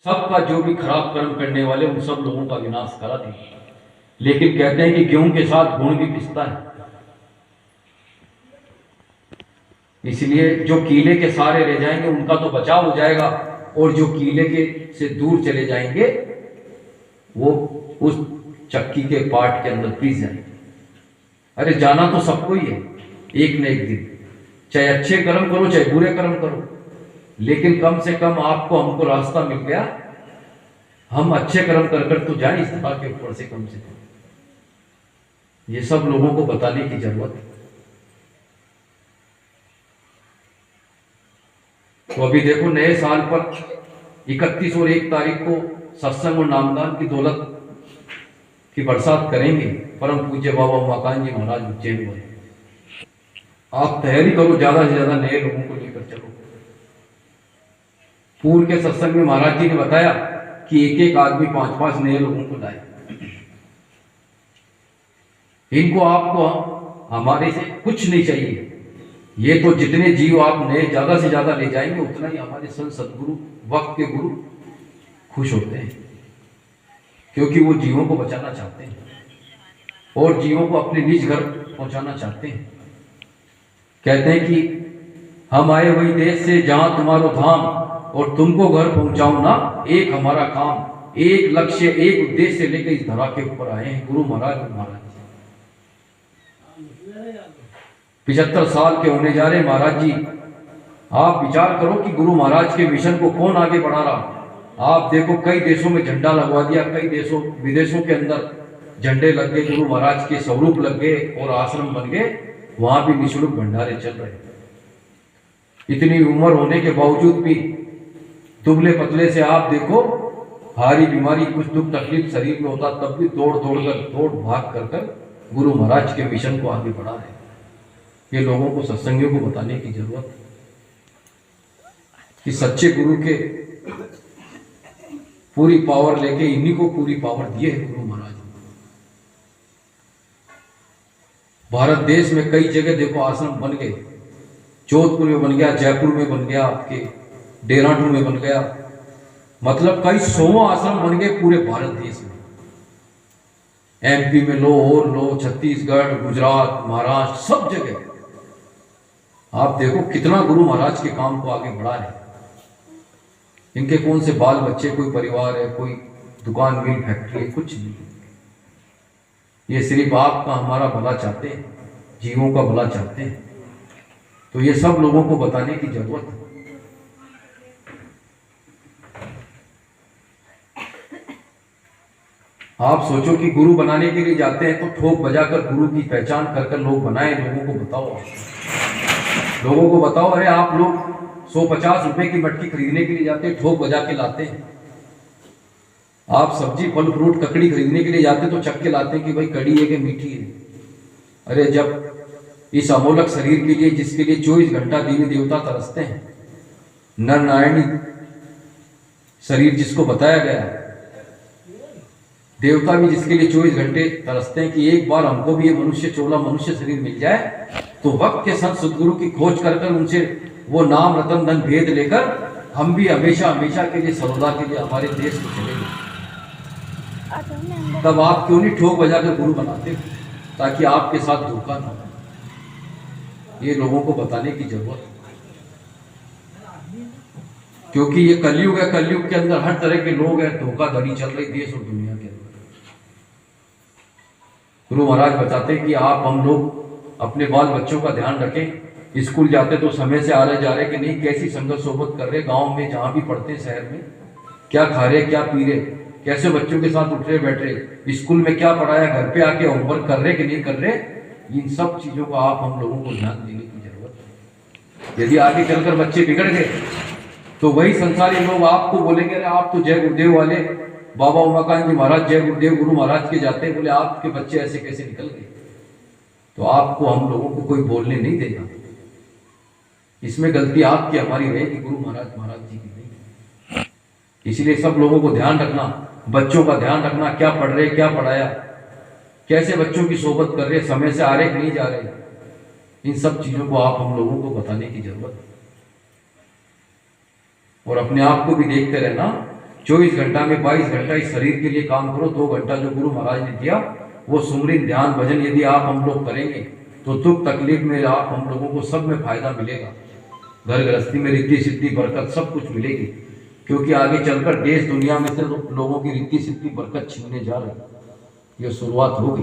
सबका जो भी खराब कर्म करने वाले उन सब लोगों का विनाश करा दी। लेकिन कहते हैं कि गेहूं के साथ गुण भी पिसता है, इसलिए जो कीले के सहारे रह जाएंगे उनका तो बचाव हो जाएगा, और जो कीले के से दूर चले जाएंगे वो उस चक्की के पार्ट के अंदर पिस जाएंगे। अरे जाना तो सबको ही है एक न एक दिन, चाहे अच्छे कर्म करो चाहे बुरे कर्म करो, लेकिन कम से कम आपको हमको रास्ता मिल गया, हम अच्छे कर्म कर कर तो जाए इस तरह के ऊपर से कम से कम। ये सब लोगों को बताने की जरूरत है। तो अभी देखो नए साल पर 31 और 1 तारीख को सत्संग और नामदान की दौलत की बरसात करेंगे परम पूज्य बाबा उमाकांत जी महाराज उज्जैन में। आप तैयारी करो, ज्यादा से ज्यादा नए लोगों को लेकर चलो। पूर्व के सत्संग में महाराज जी ने बताया कि एक एक आदमी 5-5 नए लोगों को लाए। इनको आपको हमारे से कुछ नहीं चाहिए, ये तो जितने जीव आप नए ज्यादा से ज्यादा ले जाएंगे उतना ही हमारे संत सदगुरु वक्त के गुरु खुश होते हैं, क्योंकि वो जीवों को बचाना चाहते हैं और जीवों को अपने निज घर पहुंचाना चाहते हैं। कहते हैं कि हम आए वही देश से जहां तुम्हारो धाम, और तुमको घर पहुंचाऊं ना एक हमारा काम। एक लक्ष्य एक उद्देश्य लेकर इस धरा के ऊपर आए हैं गुरु महाराज और महाराज। 75 साल के होने जा रहे महाराज जी। आप विचार करो कि गुरु महाराज के मिशन को कौन आगे बढ़ा रहा। आप देखो कई देशों में झंडा लगवा दिया, कई देशों विदेशों के अंदर झंडे लग गए, गुरु महाराज के स्वरूप लग गए और आश्रम बन गए, वहां भी निःशुल्क भंडारे चल रहे। इतनी उम्र होने के बावजूद भी दुबले पतले से आप देखो, भारी बीमारी कुछ दुख तकलीफ शरीर में होता तब भी दौड़ भाग कर गुरु महाराज के मिशन को आगे बढ़ा रहे। ये लोगों को सत्संगियों को बताने की जरूरत है कि सच्चे गुरु के पूरी पावर लेके इन्हीं को पूरी पावर दिए है गुरु महाराज। भारत देश में कई जगह देखो आश्रम बन गए, जोधपुर में बन गया, जयपुर में बन गया, आपके देहरादून में बन गया, मतलब कई 100 आश्रम बन गए पूरे भारत देश में। एमपी में लो और लो, छत्तीसगढ़, गुजरात, महाराष्ट्र, सब जगह आप देखो कितना गुरु महाराज के काम को आगे बढ़ा रहे। इनके कौन से बाल बच्चे, कोई परिवार है, कोई दुकान मिल फैक्ट्री है, कुछ नहीं। ये सिर्फ आपका हमारा भला चाहते हैं, जीवों का भला चाहते हैं। तो ये सब लोगों को बताने की जरूरत है। आप सोचो कि गुरु बनाने के लिए जाते हैं तो ठोक बजाकर गुरु की पहचान कर लोग बनाए। लोगों को बताओ, लोगों को बताओ, अरे आप लोग 150 रुपए की मटकी खरीदने के लिए जाते हैं, ठोक बजा के लाते हैं। आप सब्जी फल फ्रूट ककड़ी खरीदने के लिए जाते तो चक्के लाते हैं कि भाई कड़ी है कि मीठी है। अरे जब इस अमोलक शरीर के लिए, जिसके लिए 24 घंटा देवी देवता तरसते हैं, नर नारायणी शरीर जिसको बताया गया, देवता भी जिसके लिए 24 घंटे तरसते हैं कि एक बार हमको भी ये मनुष्य चोला मनुष्य शरीर मिल जाए, तो वक्त के संत सदगुरु की खोज कर उनसे वो नाम रतन धन भेद लेकर हम भी हमेशा हमेशा के लिए सरोदा के लिए हमारे देश को चलेंगे। तब आप क्यों नहीं ठोक बजाकर गुरु बनाते, ताकि आपके साथ धोखा ना हो। ये लोगों को बताने की जरूरत है, क्योंकि ये कलयुग है। कलयुग के अंदर हर तरह के लोग हैं, धोखाधड़ी चल रही देश और दुनिया के अंदर। गुरु महाराज बताते कि आप हम लोग अपने बाल बच्चों का ध्यान रखें। स्कूल जाते तो समय से आ रहे जा रहे कि नहीं, कैसी संगत सोबत कर रहे, गांव में जहां भी पढ़ते हैं, शहर में क्या खा रहे क्या पी रहे, कैसे बच्चों के साथ उठ रहे बैठ रहे, स्कूल में क्या पढ़ाया, घर पे आके होमवर्क कर रहे कि नहीं कर रहे। इन सब चीजों का आप हम लोगों को ध्यान देने की जरूरत है। यदि आगे चलकर बच्चे बिगड़ गए तो वही संसारी लोग आपको बोलेंगे, अरे आप तो जय गुरुदेव वाले बाबा उमाकांत जी महाराज जय गुरुदेव गुरु महाराज के जाते हैं, बोले आपके बच्चे ऐसे कैसे निकल गए। तो आपको हम लोगों को कोई बोलने नहीं देगा। इसमें गलती आपकी हमारी रहेगी, गुरु महाराज जी की नहीं। इसलिए सब लोगों को ध्यान रखना, बच्चों का ध्यान रखना, क्या पढ़ रहे क्या पढ़ाया, कैसे बच्चों की सोबत कर रहे, समय से आ रहे कि नहीं जा रहे। इन सब चीजों को आप हम लोगों को बताने की जरूरत है। और अपने आप को भी देखते रहना 24 घंटा में 22 घंटा इस शरीर के लिए काम करो। 2 घंटा जो गुरु महाराज ने दिया वो सुमरिन ध्यान भजन यदि आप हम लोग करेंगे तो दुख तकलीफ में आप हम लोगों को सब में फायदा मिलेगा। घर गृहस्थी में रिद्धि सिद्धि बरकत सब कुछ मिलेगी, क्योंकि आगे चलकर देश दुनिया में से लोगों की रिद्धि सिद्धि बरकत छीनने जा रही है। ये शुरुआत होगी।